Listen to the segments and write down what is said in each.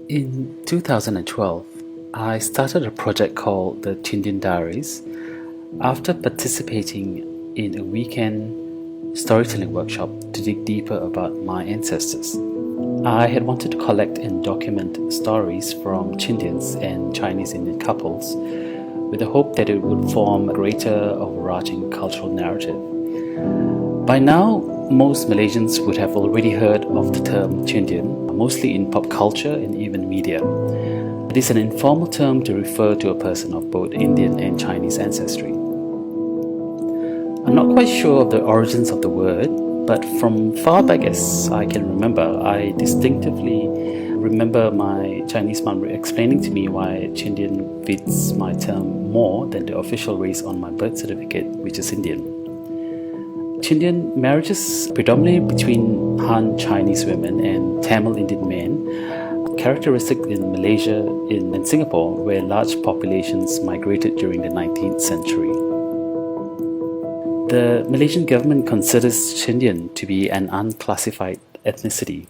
In 2012, I started a project called the Chindian Diaries after participating in a weekend storytelling workshop to dig deeper about my ancestors. I had wanted to collect and document stories from Chindians and Chinese Indian couples with the hope that it would form a greater overarching cultural narrative. By now, most Malaysians would have already heard of the term Chindian, mostly in pop culture and even media. It is an informal term to refer to a person of both Indian and Chinese ancestry. I'm not quite sure of the origins of the word, but from far back as I can remember, I distinctively remember my Chinese mom explaining to me why Chindian fits my term more than the official race on my birth certificate, which is Indian. Chindian marriages, predominantly between Han Chinese women and Tamil Indian men, characteristic in Malaysia and Singapore, where large populations migrated during the 19th century. The Malaysian government considers Chindian to be an unclassified ethnicity,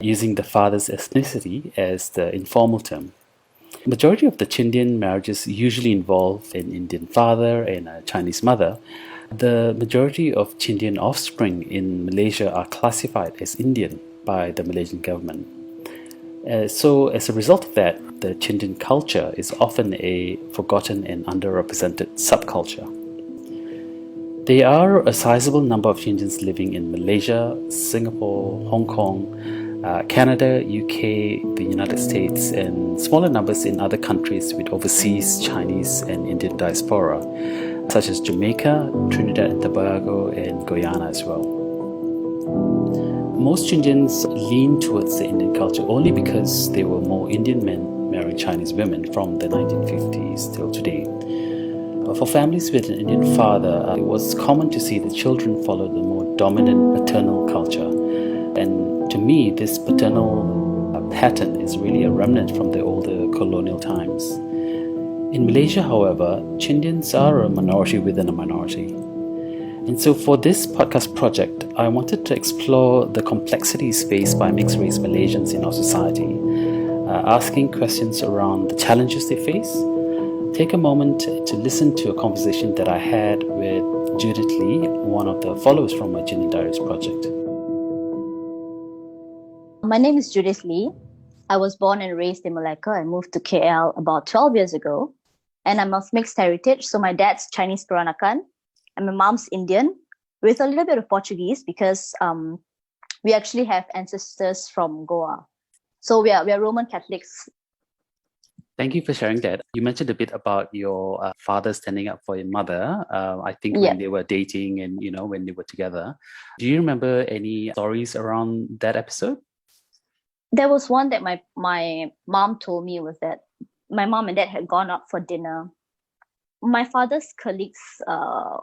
using the father's ethnicity as the informal term. Majority of the Chindian marriages usually involve an Indian father and a Chinese mother. The majority of Chindian offspring in Malaysia are classified as Indian by the Malaysian government. So as a result of that, the Chindian culture is often a forgotten and underrepresented subculture. There are a sizable number of Chindians living in Malaysia, Singapore, Hong Kong, Canada, UK, the United States, and smaller numbers in other countries with overseas Chinese and Indian diaspora, such as Jamaica, Trinidad and Tobago, and Guyana as well. Most Chindians lean towards the Indian culture only because there were more Indian men marrying Chinese women from the 1950s till today. For families with an Indian father, it was common to see the children follow the more dominant maternal culture. And to me, this paternal pattern is really a remnant from the older colonial times. In Malaysia, however, Chindians are a minority within a minority. And so for this podcast project, I wanted to explore the complexities faced by mixed-race Malaysians in our society, asking questions around the challenges they face. Take a moment to listen to a conversation that I had with Judith Lee, one of the followers from my Chindian Diaries project. My name is Judith Lee. I was born and raised in Malacca and moved to KL about 12 years ago. And I'm of mixed heritage, so my dad's Chinese Peranakan and my mom's Indian with a little bit of Portuguese because we actually have ancestors from Goa. So we are Roman Catholics. Thank you for sharing that. You mentioned a bit about your father standing up for your mother. I think when they were dating and when they were together. Do you remember any stories around that episode? There was one that my mom told me was that my mom and dad had gone out for dinner. My father's colleagues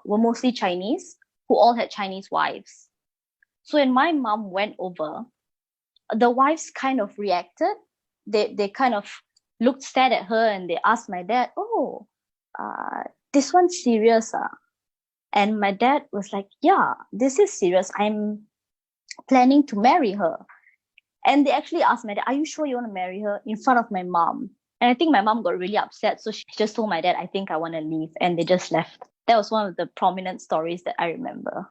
were mostly Chinese, who all had Chinese wives. So when my mom went over, the wives kind of reacted. They kind of stared at her and they asked my dad, this one's serious. And my dad was like, yeah, this is serious. I'm planning to marry her. And they actually asked my dad, are you sure you want to marry her, in front of my mom? And I think my mom got really upset. So she just told my dad, I think I want to leave. And they just left. That was one of the prominent stories that I remember.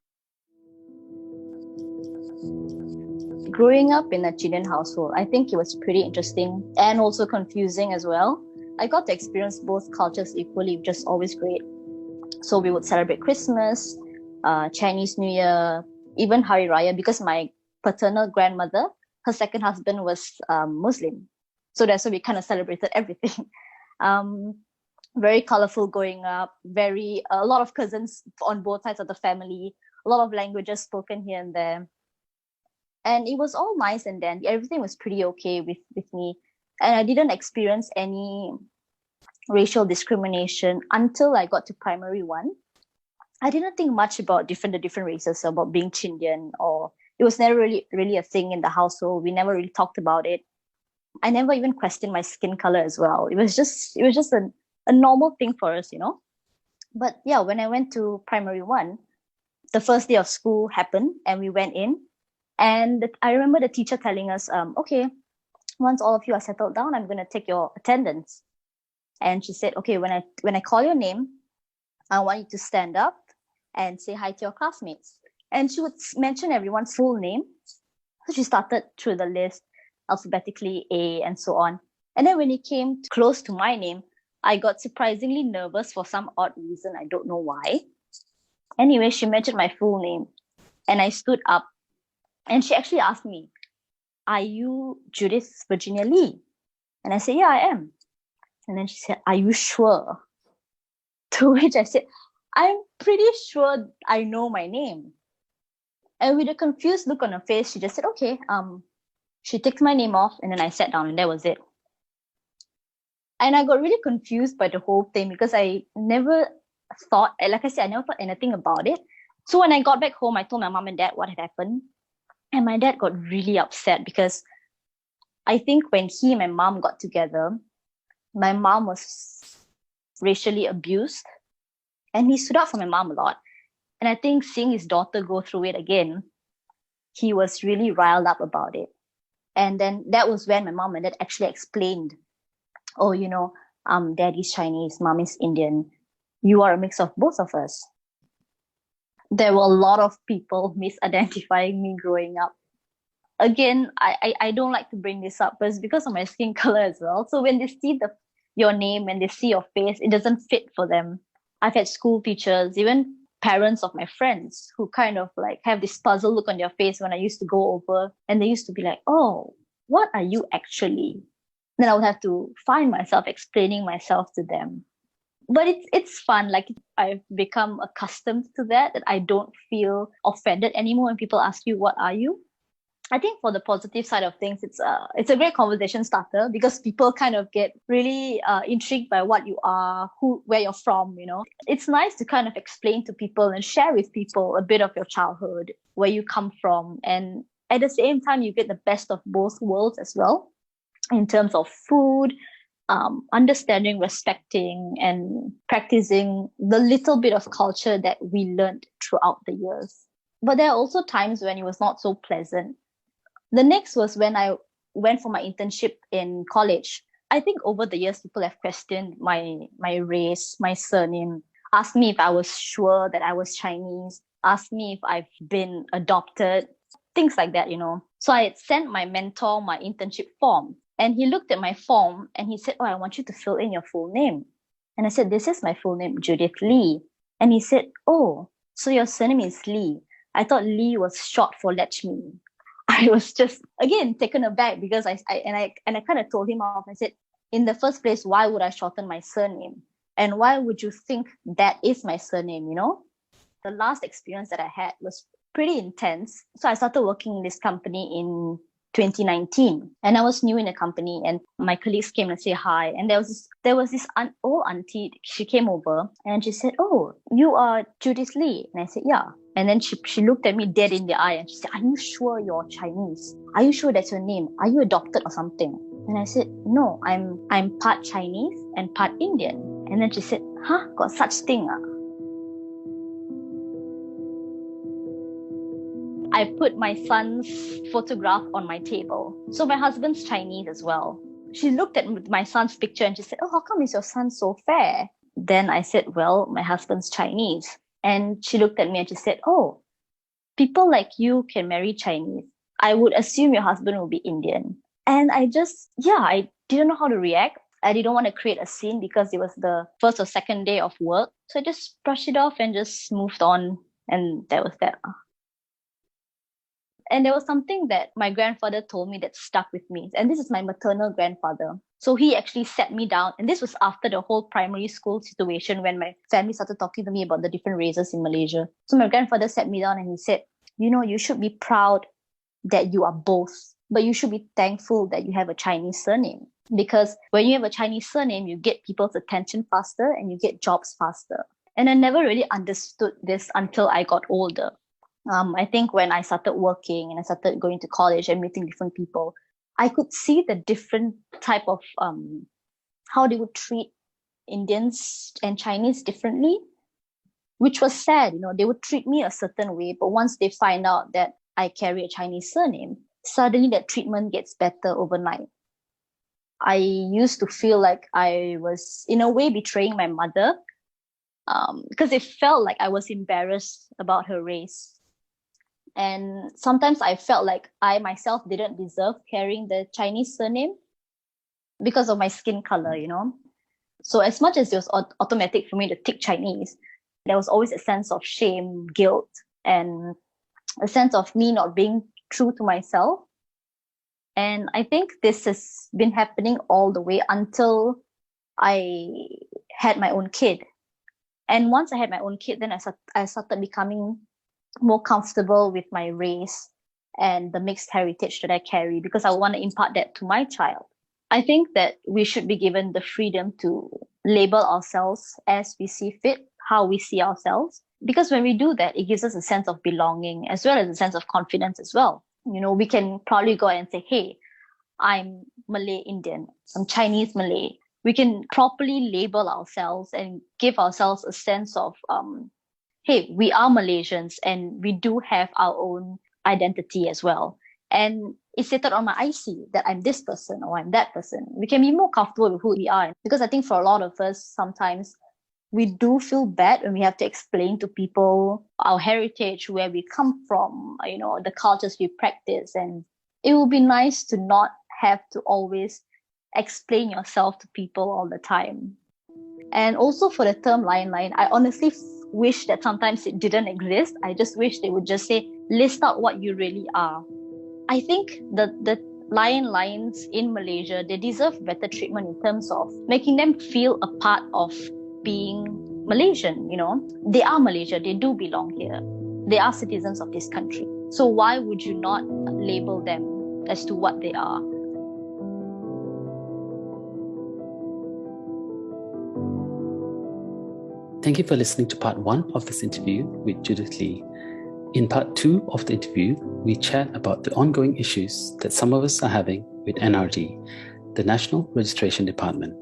Growing up in a Chindian household, I think it was pretty interesting and also confusing as well. I got to experience both cultures equally, which is always great. So we would celebrate Christmas, Chinese New Year, even Hari Raya, because my paternal grandmother, her second husband was Muslim. So that's why we kind of celebrated everything. Very colorful growing up, a lot of cousins on both sides of the family, a lot of languages spoken here and there. And it was all nice and dandy. Everything was pretty okay with me. And I didn't experience any racial discrimination until I got to primary one. I didn't think much about the different races, about being Chindian, or it was never really a thing in the household. We never really talked about it. I never even questioned my skin color as well. It was just a normal thing for us, But yeah, when I went to primary one, the first day of school happened and we went in. And I remember the teacher telling us, okay, once all of you are settled down, I'm going to take your attendance. And she said, okay, when I call your name, I want you to stand up and say hi to your classmates. And she would mention everyone's full name. So she started through the list alphabetically, A, and so on. And then when it came close to my name, I got surprisingly nervous for some odd reason. I don't know why. Anyway, she mentioned my full name and I stood up and she actually asked me, are you Judith Virginia Lee? And I said, yeah, I am. And then she said, are you sure? To which I said, I'm pretty sure I know my name. And with a confused look on her face, she just said, okay. She ticked my name off and then I sat down and that was it. And I got really confused by the whole thing because I never thought, like I said, I never thought anything about it. So when I got back home, I told my mom and dad what had happened. And my dad got really upset because I think when he and my mom got together, my mom was racially abused. And he stood up for my mom a lot. And I think seeing his daughter go through it again, he was really riled up about it. And then that was when my mom and dad actually explained, oh, daddy's Chinese, mommy's Indian. You are a mix of both of us. There were a lot of people misidentifying me growing up. Again, I don't like to bring this up, but it's because of my skin color as well. So when they see your name and they see your face, it doesn't fit for them. I've had school teachers, even parents of my friends who kind of like have this puzzle look on their face when I used to go over and they used to be like, oh, what are you actually? Then I would have to find myself explaining myself to them. But it's fun. Like I've become accustomed to that I don't feel offended anymore when people ask you, what are you? I think for the positive side of things, it's a great conversation starter because people kind of get really intrigued by what you are, where you're from, It's nice to kind of explain to people and share with people a bit of your childhood, where you come from. And at the same time, you get the best of both worlds as well, in terms of food, understanding, respecting, and practicing the little bit of culture that we learned throughout the years. But there are also times when it was not so pleasant. The next was when I went for my internship in college. I think over the years, people have questioned my race, my surname, asked me if I was sure that I was Chinese, asked me if I've been adopted, things like that, So I had sent my mentor my internship form. And he looked at my form and he said, oh, I want you to fill in your full name. And I said, this is my full name, Judith Lee. And he said, oh, so your surname is Lee. I thought Lee was short for Lethumi. I was just, again, taken aback because I kind of told him off. I said, in the first place, why would I shorten my surname? And why would you think that is my surname, The last experience that I had was pretty intense. So I started working in this company in 2019 and I was new in the company and my colleagues came and say hi. And there was this old auntie, she came over and she said, oh, you are Judith Lee. And I said, yeah. And then she looked at me dead in the eye and she said, are you sure you're Chinese? Are you sure that's your name? Are you adopted or something? And I said, no, I'm part Chinese and part Indian. And then she said, huh, got such thing? I put my son's photograph on my table. So my husband's Chinese as well. She looked at my son's picture and she said, oh, how come is your son so fair? Then I said, well, my husband's Chinese. And she looked at me and she said, oh, people like you can marry Chinese. I would assume your husband will be Indian. And I didn't know how to react. I didn't want to create a scene because it was the first or second day of work. So I just brushed it off and just moved on. And that was that. And there was something that my grandfather told me that stuck with me. And this is my maternal grandfather. So he actually sat me down. And this was after the whole primary school situation when my family started talking to me about the different races in Malaysia. So my grandfather sat me down and he said, you should be proud that you are both. But you should be thankful that you have a Chinese surname. Because when you have a Chinese surname, you get people's attention faster and you get jobs faster. And I never really understood this until I got older. I think when I started working and I started going to college and meeting different people, I could see the different type of how they would treat Indians and Chinese differently, which was sad. They would treat me a certain way, but once they find out that I carry a Chinese surname, suddenly that treatment gets better overnight. I used to feel like I was, in a way, betraying my mother, because it felt like I was embarrassed about her race. And sometimes I felt like I myself didn't deserve carrying the Chinese surname because of my skin color, you know. So as much as it was automatic for me to tick Chinese, there was always a sense of shame, guilt, and a sense of me not being true to myself. And I think this has been happening all the way until I had my own kid. And once I had my own kid, then I started becoming more comfortable with my race and the mixed heritage that I carry, because I want to impart that to my child. I think that we should be given the freedom to label ourselves as we see fit, how we see ourselves. Because when we do that, it gives us a sense of belonging as well as a sense of confidence as well. You know, we can probably go and say, hey, I'm Malay Indian, I'm Chinese Malay. We can properly label ourselves and give ourselves a sense of, hey, we are Malaysians and we do have our own identity as well. And it's stated on my IC that I'm this person or I'm that person. We can be more comfortable with who we are. Because I think for a lot of us, sometimes we do feel bad when we have to explain to people our heritage, where we come from, you know, the cultures we practice. And it would be nice to not have to always explain yourself to people all the time. And also for the term lion, I honestly wish that sometimes it didn't exist. I just wish they would just say, list out what you really are. I think the lions in Malaysia, they deserve better treatment in terms of making them feel a part of being Malaysian, you know. They are Malaysia, they do belong here. They are citizens of this country. So why would you not label them as to what they are? Thank you for listening to part 1 of this interview with Judith Lee. In part 2 of the interview, we chat about the ongoing issues that some of us are having with NRD, the National Registration Department.